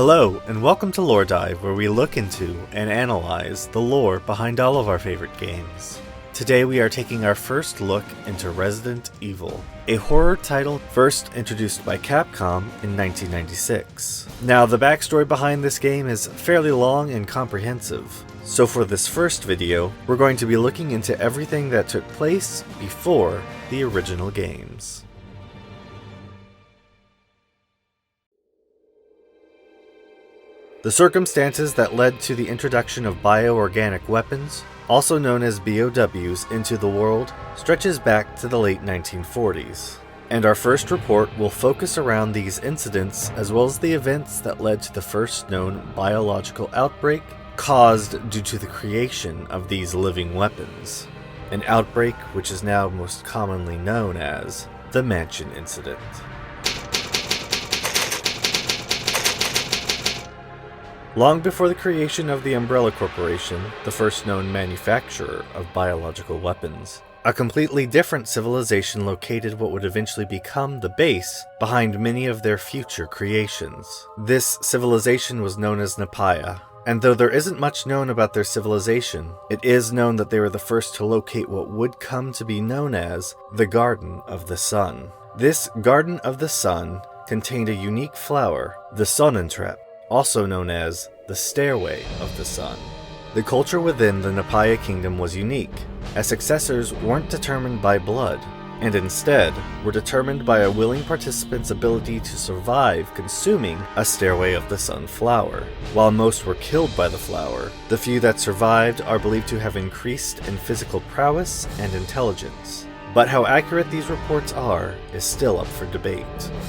Hello, and welcome to LoreDive, where we look into and analyze the lore behind all of our favorite games. Today we are taking our first look into Resident Evil, a horror title first introduced by Capcom in 1996. Now, the backstory behind this game is fairly long and comprehensive, so for this first video, we're going to be looking into everything that took place before the original games. The circumstances that led to the introduction of bioorganic weapons, also known as B.O.Ws, into the world stretches back to the late 1940s. And our first report will focus around these incidents as well as the events that led to the first known biological outbreak caused due to the creation of these living weapons. An outbreak which is now most commonly known as the Mansion Incident. Long before the creation of the Umbrella Corporation, the first known manufacturer of biological weapons, a completely different civilization located what would eventually become the base behind many of their future creations. This civilization was known as Napaya, and though there isn't much known about their civilization, it is known that they were the first to locate what would come to be known as the Garden of the Sun. This Garden of the Sun contained a unique flower, the Sonnentrap, also known as the Stairway of the Sun. The culture within the Napaya Kingdom was unique, as successors weren't determined by blood, and instead were determined by a willing participant's ability to survive consuming a Stairway of the Sun flower. While most were killed by the flower, the few that survived are believed to have increased in physical prowess and intelligence. But how accurate these reports are is still up for debate.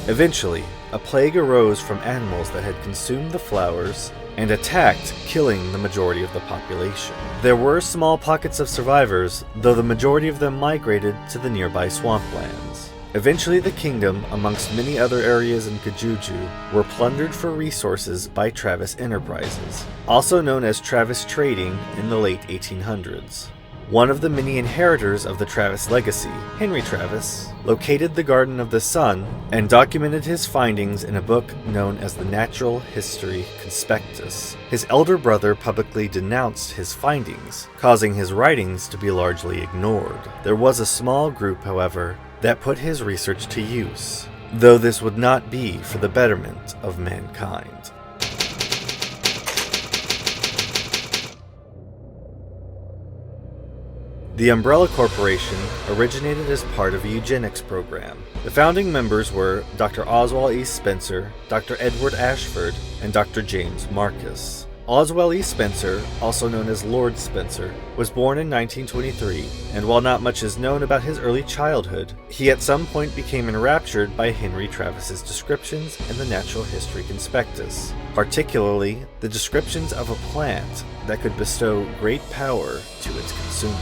Eventually, a plague arose from animals that had consumed the flowers and attacked, killing the majority of the population. There were small pockets of survivors, though the majority of them migrated to the nearby swamplands. Eventually, the kingdom, amongst many other areas in Kajuju, were plundered for resources by Travis Enterprises, also known as Travis Trading in the late 1800s. One of the many inheritors of the Travis legacy, Henry Travis, located the Garden of the Sun and documented his findings in a book known as the Natural History Conspectus. His elder brother publicly denounced his findings, causing his writings to be largely ignored. There was a small group, however, that put his research to use, though this would not be for the betterment of mankind. The Umbrella Corporation originated as part of a eugenics program. The founding members were Dr. Oswald E. Spencer, Dr. Edward Ashford, and Dr. James Marcus. Oswald E. Spencer, also known as Lord Spencer, was born in 1923, and while not much is known about his early childhood, he at some point became enraptured by Henry Travis's descriptions in the Natural History Conspectus, particularly the descriptions of a plant that could bestow great power to its consumer.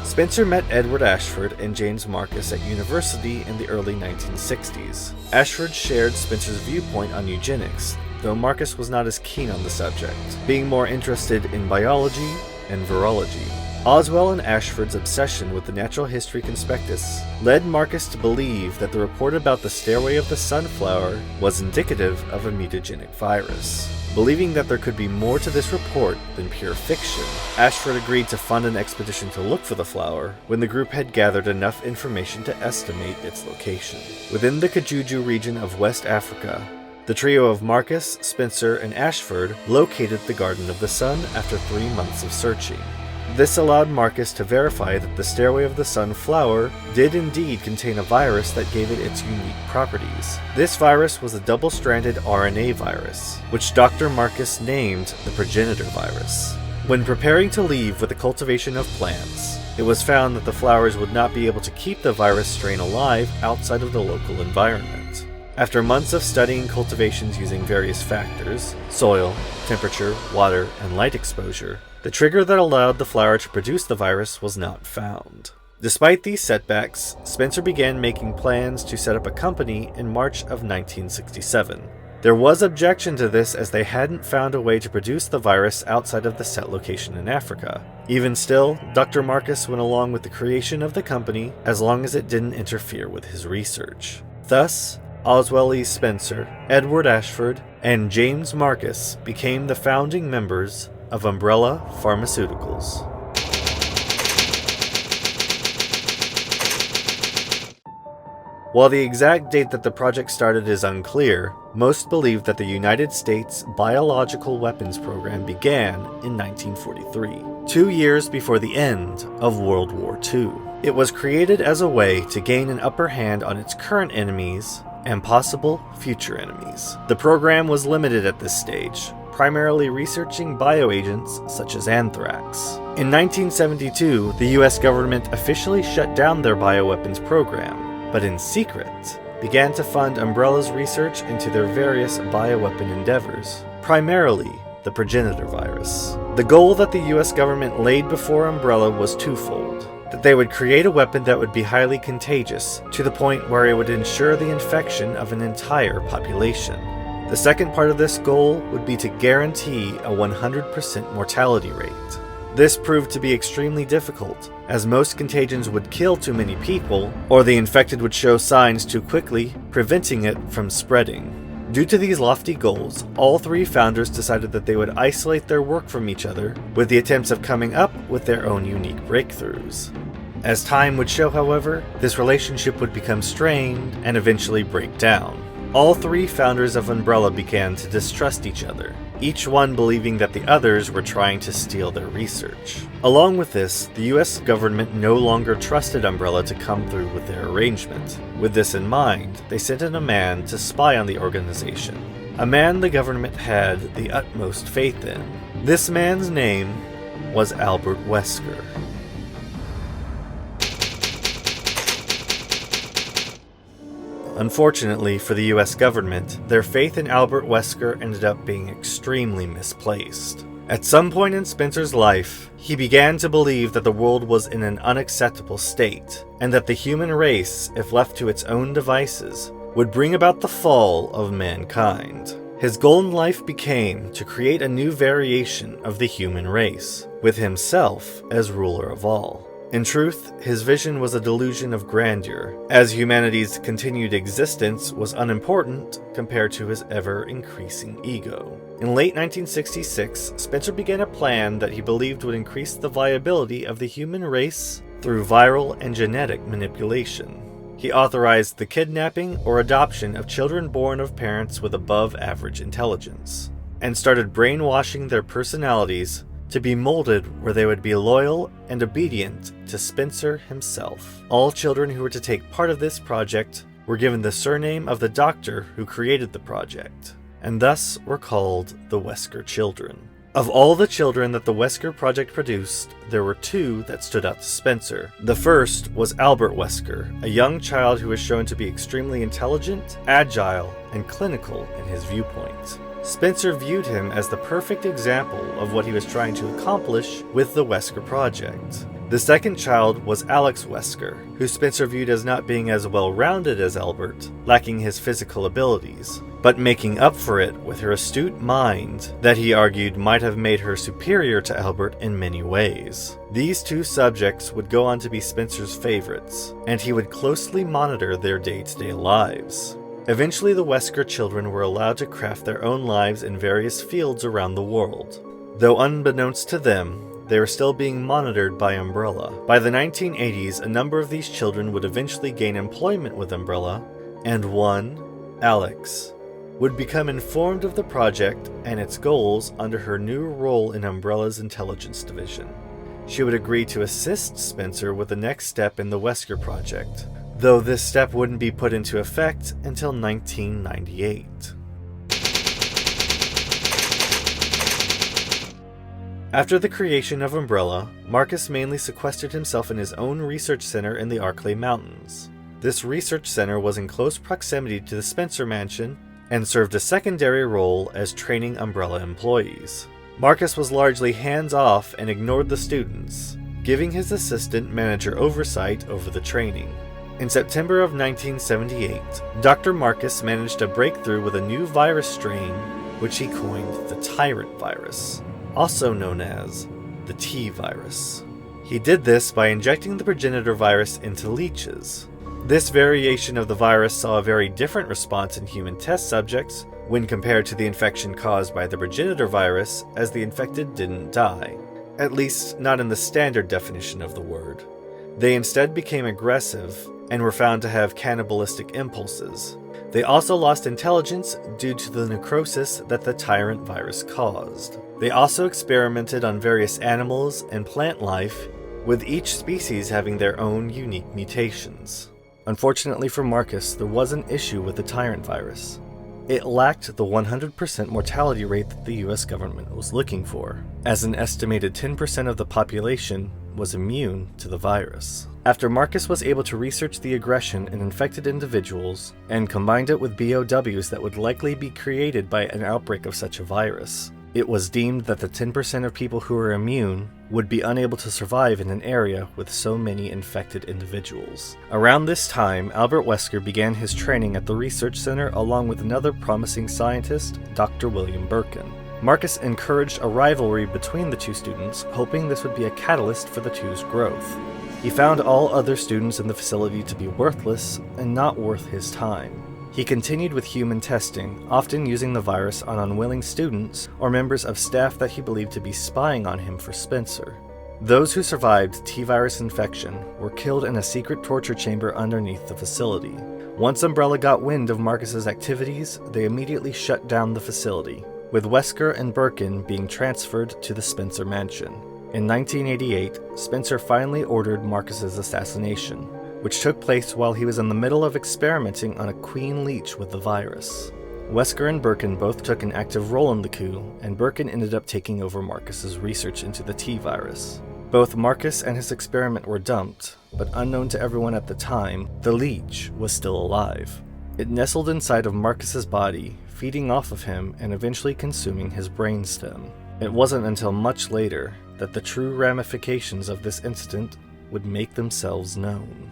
Spencer met Edward Ashford and James Marcus at university in the early 1960s. Ashford shared Spencer's viewpoint on eugenics, though Marcus was not as keen on the subject, being more interested in biology and virology. Oswald and Ashford's obsession with the Natural History Conspectus led Marcus to believe that the report about the Stairway of the Sunflower was indicative of a mutagenic virus. Believing that there could be more to this report than pure fiction, Ashford agreed to fund an expedition to look for the flower when the group had gathered enough information to estimate its location. Within the Kajuju region of West Africa, the trio of Marcus, Spencer, and Ashford located the Garden of the Sun after 3 months of searching. This allowed Marcus to verify that the Stairway of the Sun flower did indeed contain a virus that gave it its unique properties. This virus was a double-stranded RNA virus, which Dr. Marcus named the Progenitor virus. When preparing to leave with the cultivation of plants, it was found that the flowers would not be able to keep the virus strain alive outside of the local environment. After months of studying cultivations using various factors, soil, temperature, water, and light exposure, the trigger that allowed the flower to produce the virus was not found. Despite these setbacks, Spencer began making plans to set up a company in March of 1967. There was objection to this as they hadn't found a way to produce the virus outside of the set location in Africa. Even still, Dr. Marcus went along with the creation of the company as long as it didn't interfere with his research. Thus, Oswald E. Spencer, Edward Ashford, and James Marcus became the founding members of Umbrella Pharmaceuticals. While the exact date that the project started is unclear, most believe that the United States Biological Weapons Program began in 1943, 2 years before the end of World War II. It was created as a way to gain an upper hand on its current enemies and possible future enemies. The program was limited at this stage, primarily researching bioagents such as anthrax. In 1972, the US government officially shut down their bioweapons program, but in secret began to fund Umbrella's research into their various bioweapon endeavors, primarily the Progenitor virus. The goal that the US government laid before Umbrella was twofold: that they would create a weapon that would be highly contagious, to the point where it would ensure the infection of an entire population. The second part of this goal would be to guarantee a 100% mortality rate. This proved to be extremely difficult, as most contagions would kill too many people, or the infected would show signs too quickly, preventing it from spreading. Due to these lofty goals, all three founders decided that they would isolate their work from each other, with the attempts of coming up with their own unique breakthroughs. As time would show, however, this relationship would become strained and eventually break down. All three founders of Umbrella began to distrust each other, each one believing that the others were trying to steal their research. Along with this, the US government no longer trusted Umbrella to come through with their arrangement. With this in mind, they sent in a man to spy on the organization, a man the government had the utmost faith in. This man's name was Albert Wesker. Unfortunately for the US government, their faith in Albert Wesker ended up being extremely misplaced. At some point in Spencer's life, he began to believe that the world was in an unacceptable state, and that the human race, if left to its own devices, would bring about the fall of mankind. His goal in life became to create a new variation of the human race, with himself as ruler of all. In truth, his vision was a delusion of grandeur, as humanity's continued existence was unimportant compared to his ever-increasing ego. In late 1966, Spencer began a plan that he believed would increase the viability of the human race through viral and genetic manipulation. He authorized the kidnapping or adoption of children born of parents with above-average intelligence, and started brainwashing their personalities to be molded where they would be loyal and obedient to Spencer himself. All children who were to take part of this project were given the surname of the doctor who created the project, and thus were called the Wesker children. Of all the children that the Wesker project produced, there were two that stood out to Spencer. The first was Albert Wesker, a young child who was shown to be extremely intelligent, agile, and clinical in his viewpoint. Spencer viewed him as the perfect example of what he was trying to accomplish with the Wesker project. The second child was Alex Wesker, who Spencer viewed as not being as well-rounded as Albert, lacking his physical abilities, but making up for it with her astute mind that he argued might have made her superior to Albert in many ways. These two subjects would go on to be Spencer's favorites, and he would closely monitor their day-to-day lives. Eventually, the Wesker children were allowed to craft their own lives in various fields around the world. Though unbeknownst to them, they were still being monitored by Umbrella. By the 1980s, a number of these children would eventually gain employment with Umbrella, and one, Alex, would become informed of the project and its goals under her new role in Umbrella's intelligence division. She would agree to assist Spencer with the next step in the Wesker project, though this step wouldn't be put into effect until 1998. After the creation of Umbrella, Marcus mainly sequestered himself in his own research center in the Arklay Mountains. This research center was in close proximity to the Spencer Mansion and served a secondary role as training Umbrella employees. Marcus was largely hands-off and ignored the students, giving his assistant manager oversight over the training. In September of 1978, Dr. Marcus managed a breakthrough with a new virus strain, which he coined the Tyrant virus, also known as the T virus. He did this by injecting the Progenitor virus into leeches. This variation of the virus saw a very different response in human test subjects when compared to the infection caused by the Progenitor virus, as the infected didn't die. At least, not in the standard definition of the word. They instead became aggressive and were found to have cannibalistic impulses. They also lost intelligence due to the necrosis that the tyrant virus caused. They also experimented on various animals and plant life, with each species having their own unique mutations. Unfortunately for Marcus, there was an issue with the tyrant virus. It lacked the 100% mortality rate that the US government was looking for, as an estimated 10% of the population was immune to the virus. After Marcus was able to research the aggression in infected individuals and combined it with B.O.Ws that would likely be created by an outbreak of such a virus, it was deemed that the 10% of people who were immune would be unable to survive in an area with so many infected individuals. Around this time, Albert Wesker began his training at the research center along with another promising scientist, Dr. William Birkin. Marcus encouraged a rivalry between the two students, hoping this would be a catalyst for the two's growth. He found all other students in the facility to be worthless and not worth his time. He continued with human testing, often using the virus on unwilling students or members of staff that he believed to be spying on him for Spencer. Those who survived T-virus infection were killed in a secret torture chamber underneath the facility. Once Umbrella got wind of Marcus's activities, they immediately shut down the facility, with Wesker and Birkin being transferred to the Spencer mansion. In 1988, Spencer finally ordered Marcus's assassination, which took place while he was in the middle of experimenting on a queen leech with the virus. Wesker and Birkin both took an active role in the coup, and Birkin ended up taking over Marcus's research into the T-virus. Both Marcus and his experiment were dumped, but unknown to everyone at the time, the leech was still alive. It nestled inside of Marcus's body, feeding off of him and eventually consuming his brainstem. It wasn't until much later that the true ramifications of this incident would make themselves known.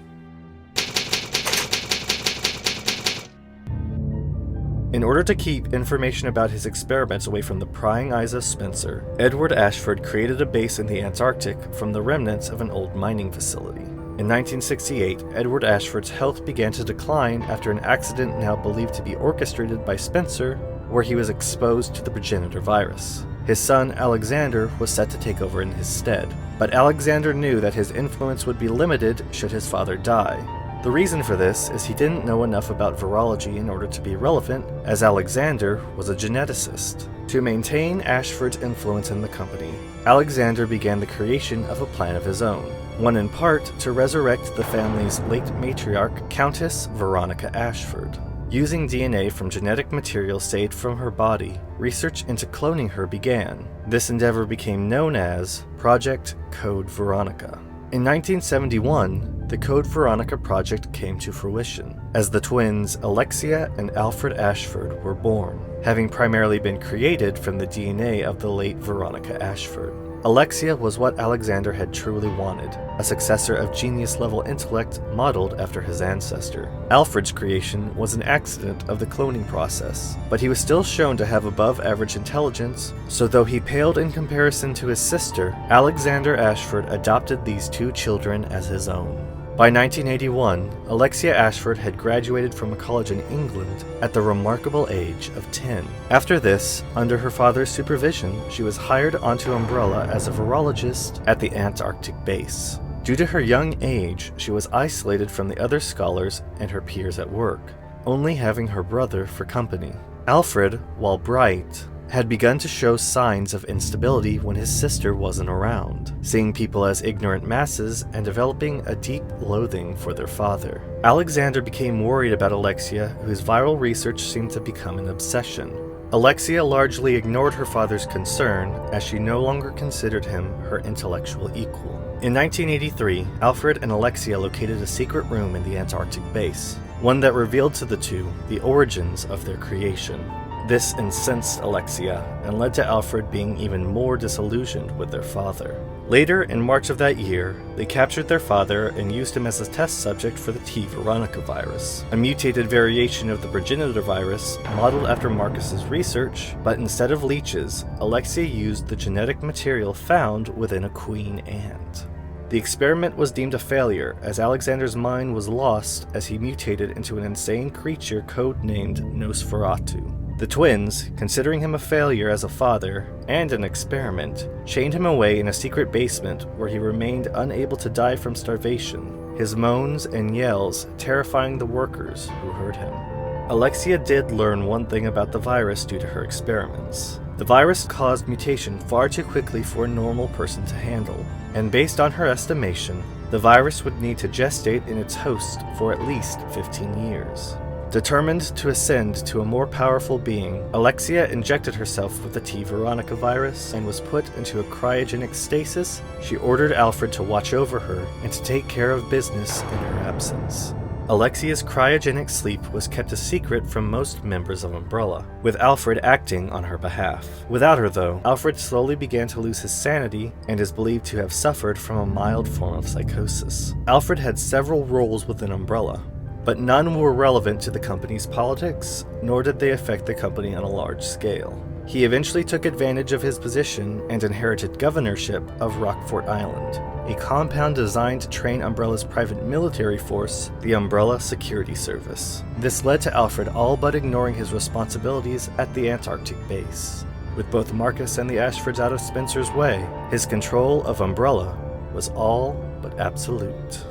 In order to keep information about his experiments away from the prying eyes of Spencer, Edward Ashford created a base in the Antarctic from the remnants of an old mining facility. In 1968, Edward Ashford's health began to decline after an accident now believed to be orchestrated by Spencer, where he was exposed to the Progenitor virus. His son, Alexander, was set to take over in his stead, but Alexander knew that his influence would be limited should his father die. The reason for this is he didn't know enough about virology in order to be relevant, as Alexander was a geneticist. To maintain Ashford's influence in the company, Alexander began the creation of a plan of his own, one in part to resurrect the family's late matriarch, Countess Veronica Ashford. Using DNA from genetic material saved from her body, research into cloning her began. This endeavor became known as Project Code Veronica. In 1971, the Code Veronica project came to fruition, as the twins Alexia and Alfred Ashford were born, having primarily been created from the DNA of the late Veronica Ashford. Alexia was what Alexander had truly wanted, a successor of genius-level intellect modeled after his ancestor. Alfred's creation was an accident of the cloning process, but he was still shown to have above-average intelligence, so though he paled in comparison to his sister, Alexander Ashford adopted these two children as his own. By 1981, Alexia Ashford had graduated from a college in England at the remarkable age of 10. After this, under her father's supervision, she was hired onto Umbrella as a virologist at the Antarctic base. Due to her young age, she was isolated from the other scholars and her peers at work, only having her brother for company. Alfred, while bright, had begun to show signs of instability when his sister wasn't around, seeing people as ignorant masses and developing a deep loathing for their father. Alexander became worried about Alexia, whose viral research seemed to become an obsession. Alexia largely ignored her father's concern, as she no longer considered him her intellectual equal. In 1983, Alfred and Alexia located a secret room in the Antarctic base, one that revealed to the two the origins of their creation. This incensed Alexia and led to Alfred being even more disillusioned with their father. Later, in March of that year, they captured their father and used him as a test subject for the T. Veronica virus, a mutated variation of the Progenitor virus modeled after Marcus's research, but instead of leeches, Alexia used the genetic material found within a queen ant. The experiment was deemed a failure, as Alexander's mind was lost as he mutated into an insane creature codenamed Nosferatu. The twins, considering him a failure as a father and an experiment, chained him away in a secret basement where he remained unable to die from starvation, his moans and yells terrifying the workers who heard him. Alexia did learn one thing about the virus due to her experiments. The virus caused mutation far too quickly for a normal person to handle, and based on her estimation, the virus would need to gestate in its host for at least 15 years. Determined to ascend to a more powerful being, Alexia injected herself with the T. Veronica virus and was put into a cryogenic stasis. She ordered Alfred to watch over her and to take care of business in her absence. Alexia's cryogenic sleep was kept a secret from most members of Umbrella, with Alfred acting on her behalf. Without her, though, Alfred slowly began to lose his sanity and is believed to have suffered from a mild form of psychosis. Alfred had several roles within Umbrella, but none were relevant to the company's politics, nor did they affect the company on a large scale. He eventually took advantage of his position and inherited governorship of Rockfort Island, a compound designed to train Umbrella's private military force, the Umbrella Security Service. This led to Alfred all but ignoring his responsibilities at the Antarctic base. With both Marcus and the Ashfords out of Spencer's way, his control of Umbrella was all but absolute.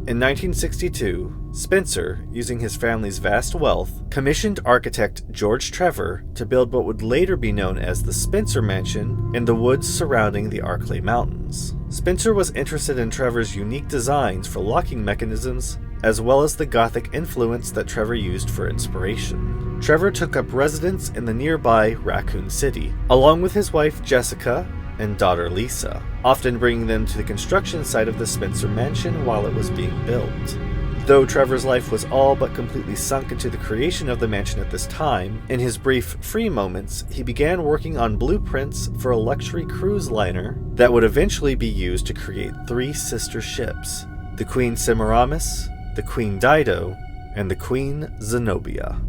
In 1962, Spencer, using his family's vast wealth, commissioned architect George Trevor to build what would later be known as the Spencer Mansion in the woods surrounding the Arklay Mountains. Spencer was interested in Trevor's unique designs for locking mechanisms, as well as the Gothic influence that Trevor used for inspiration. Trevor took up residence in the nearby Raccoon City, along with his wife Jessica and daughter Lisa, often bringing them to the construction site of the Spencer Mansion while it was being built. Though Trevor's life was all but completely sunk into the creation of the mansion at this time, in his brief free moments, he began working on blueprints for a luxury cruise liner that would eventually be used to create 3 sister ships: the Queen Semiramis, the Queen Dido, and the Queen Zenobia.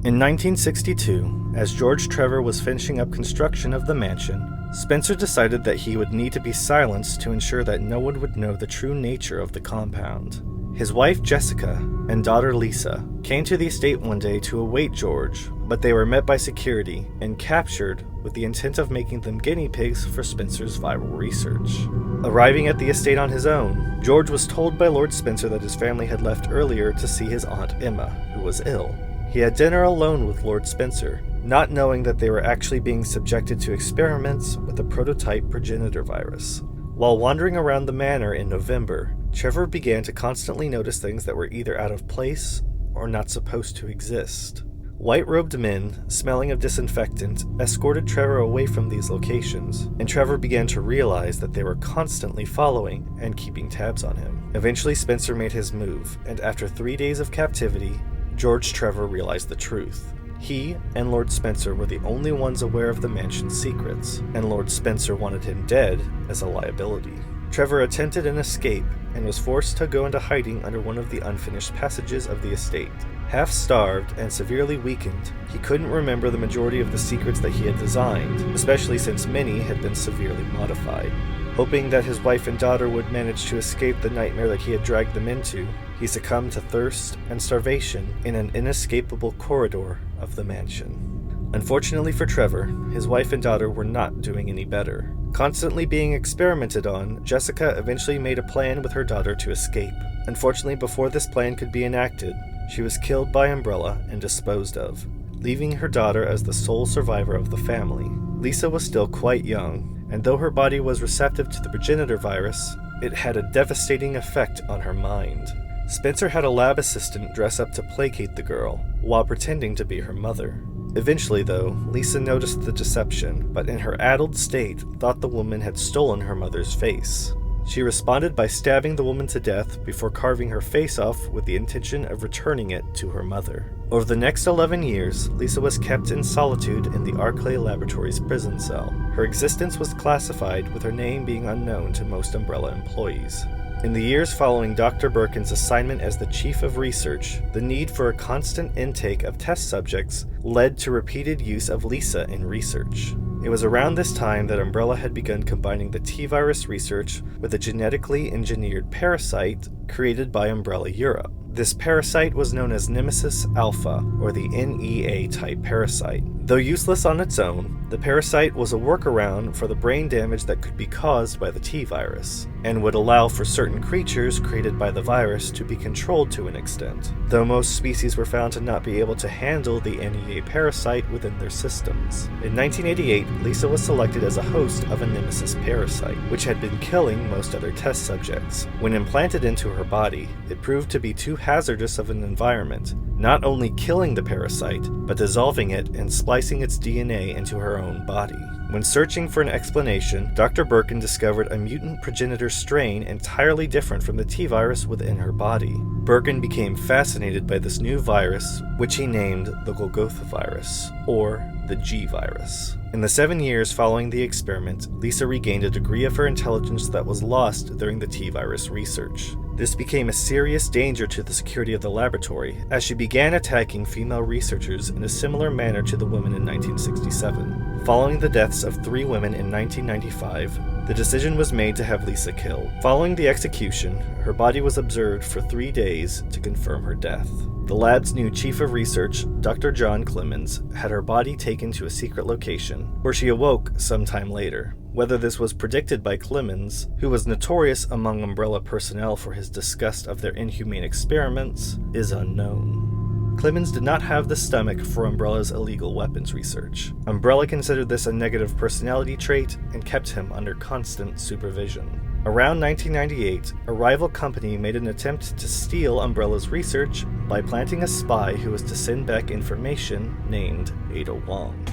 In 1962, as George Trevor was finishing up construction of the mansion, Spencer decided that he would need to be silenced to ensure that no one would know the true nature of the compound. His wife Jessica and daughter Lisa came to the estate one day to await George, but they were met by security and captured with the intent of making them guinea pigs for Spencer's viral research. Arriving at the estate on his own, George was told by Lord Spencer that his family had left earlier to see his Aunt Emma, who was ill. He had dinner alone with Lord Spencer, not knowing that they were actually being subjected to experiments with a prototype Progenitor virus. While wandering around the manor in November, Trevor began to constantly notice things that were either out of place or not supposed to exist. White-robed men, smelling of disinfectant, escorted Trevor away from these locations, and Trevor began to realize that they were constantly following and keeping tabs on him. Eventually, Spencer made his move, and after 3 days of captivity, George Trevor realized the truth. He and Lord Spencer were the only ones aware of the mansion's secrets, and Lord Spencer wanted him dead as a liability. Trevor attempted an escape and was forced to go into hiding under one of the unfinished passages of the estate. Half-starved and severely weakened, he couldn't remember the majority of the secrets that he had designed, especially since many had been severely modified. Hoping that his wife and daughter would manage to escape the nightmare that he had dragged them into, he succumbed to thirst and starvation in an inescapable corridor of the mansion. Unfortunately for Trevor, his wife and daughter were not doing any better. Constantly being experimented on, Jessica eventually made a plan with her daughter to escape. Unfortunately, before this plan could be enacted, she was killed by Umbrella and disposed of, leaving her daughter as the sole survivor of the family. Lisa was still quite young, and though her body was receptive to the Progenitor virus, it had a devastating effect on her mind. Spencer had a lab assistant dress up to placate the girl, while pretending to be her mother. Eventually, though, Lisa noticed the deception, but in her addled state, thought the woman had stolen her mother's face. She responded by stabbing the woman to death before carving her face off with the intention of returning it to her mother. Over the next 11 years, Lisa was kept in solitude in the Arklay Laboratories prison cell. Her existence was classified, with her name being unknown to most Umbrella employees. In the years following Dr. Birkin's assignment as the Chief of Research, the need for a constant intake of test subjects led to repeated use of Lisa in research. It was around this time that Umbrella had begun combining the T-virus research with a genetically engineered parasite created by Umbrella Europe. This parasite was known as Nemesis Alpha, or the NEA-type parasite. Though useless on its own, the parasite was a workaround for the brain damage that could be caused by the T-virus, and would allow for certain creatures created by the virus to be controlled to an extent, though most species were found to not be able to handle the NEA parasite within their systems. In 1988, Lisa was selected as a host of a Nemesis parasite, which had been killing most other test subjects. When implanted into her body, it proved to be too hazardous of an environment, not only killing the parasite, but dissolving it and splicing its DNA into her own body. When searching for an explanation, Dr. Birkin discovered a mutant progenitor strain entirely different from the T-virus within her body. Birkin became fascinated by this new virus, which he named the Golgotha virus, or the G virus. In the 7 years following the experiment, Lisa regained a degree of her intelligence that was lost during the T-virus research. This became a serious danger to the security of the laboratory, as she began attacking female researchers in a similar manner to the women in 1967. Following the deaths of 3 women in 1995, the decision was made to have Lisa killed. Following the execution, her body was observed for 3 days to confirm her death. The lab's new chief of research, Dr. John Clemens, had her body taken to a secret location, where she awoke sometime later. Whether this was predicted by Clemens, who was notorious among Umbrella personnel for his disgust of their inhumane experiments, is unknown. Clemens did not have the stomach for Umbrella's illegal weapons research. Umbrella considered this a negative personality trait and kept him under constant supervision. Around 1998, a rival company made an attempt to steal Umbrella's research by planting a spy who was to send back information named Ada Wong.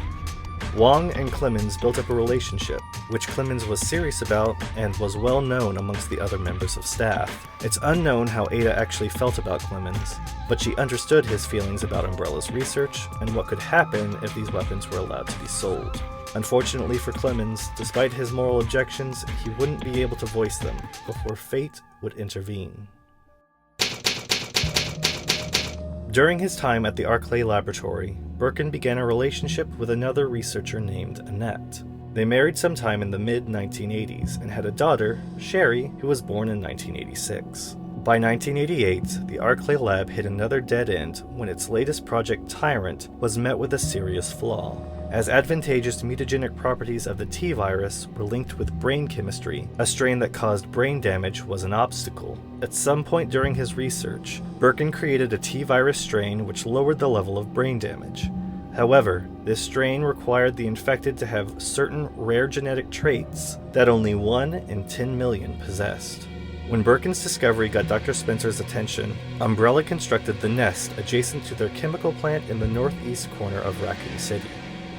Wong and Clemens built up a relationship, which Clemens was serious about and was well known amongst the other members of staff. It's unknown how Ada actually felt about Clemens, but she understood his feelings about Umbrella's research and what could happen if these weapons were allowed to be sold. Unfortunately for Clemens, despite his moral objections, he wouldn't be able to voice them before fate would intervene. During his time at the Arclay laboratory, Birkin began a relationship with another researcher named Annette. They married sometime in the mid-1980s and had a daughter, Sherry, who was born in 1986. By 1988, the Arclay lab hit another dead end when its latest project, Tyrant, was met with a serious flaw. As advantageous mutagenic properties of the T-virus were linked with brain chemistry, a strain that caused brain damage was an obstacle. At some point during his research, Birkin created a T-virus strain which lowered the level of brain damage. However, this strain required the infected to have certain rare genetic traits that only 1 in 10 million possessed. When Birkin's discovery got Dr. Spencer's attention, Umbrella constructed the nest adjacent to their chemical plant in the northeast corner of Raccoon City.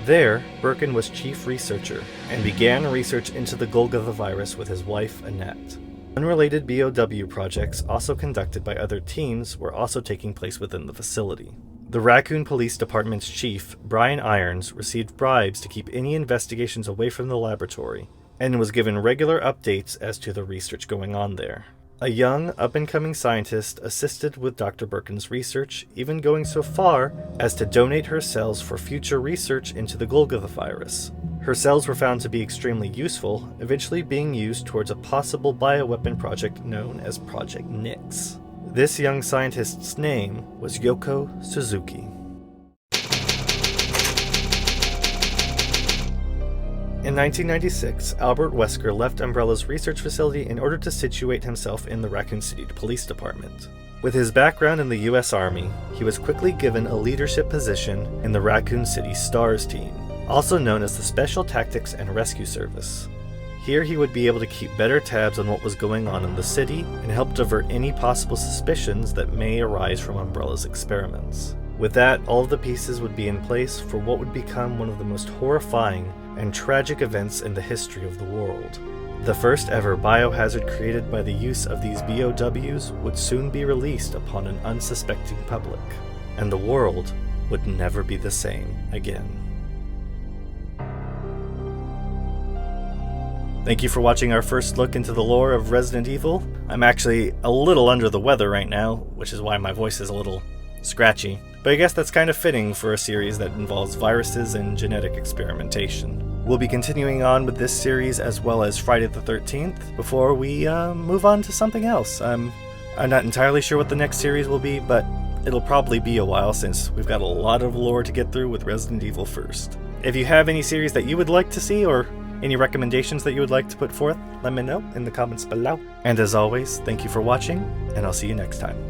There, Birkin was chief researcher and began research into the Golgotha virus with his wife, Annette. Unrelated B.O.W. projects also conducted by other teams were also taking place within the facility. The Raccoon Police Department's chief, Brian Irons, received bribes to keep any investigations away from the laboratory and was given regular updates as to the research going on there. A young, up-and-coming scientist assisted with Dr. Birkin's research, even going so far as to donate her cells for future research into the Golgotha virus. Her cells were found to be extremely useful, eventually being used towards a possible bioweapon project known as Project Nyx. This young scientist's name was Yoko Suzuki. In 1996, Albert Wesker left Umbrella's research facility in order to situate himself in the Raccoon City Police Department. With his background in the U.S. Army, he was quickly given a leadership position in the Raccoon City STARS team, also known as the Special Tactics and Rescue Service. Here he would be able to keep better tabs on what was going on in the city and help divert any possible suspicions that may arise from Umbrella's experiments. With that, all of the pieces would be in place for what would become one of the most horrifying and tragic events in the history of the world. The first ever biohazard created by the use of these B.O.Ws would soon be released upon an unsuspecting public, and the world would never be the same again. Thank you for watching our first look into the lore of Resident Evil. I'm actually a little under the weather right now, which is why my voice is a little scratchy. But I guess that's kind of fitting for a series that involves viruses and genetic experimentation. We'll be continuing on with this series as well as Friday the 13th before we move on to something else. I'm not entirely sure what the next series will be, but it'll probably be a while since we've got a lot of lore to get through with Resident Evil first. If you have any series that you would like to see or any recommendations that you would like to put forth, let me know in the comments below. And as always, thank you for watching, and I'll see you next time.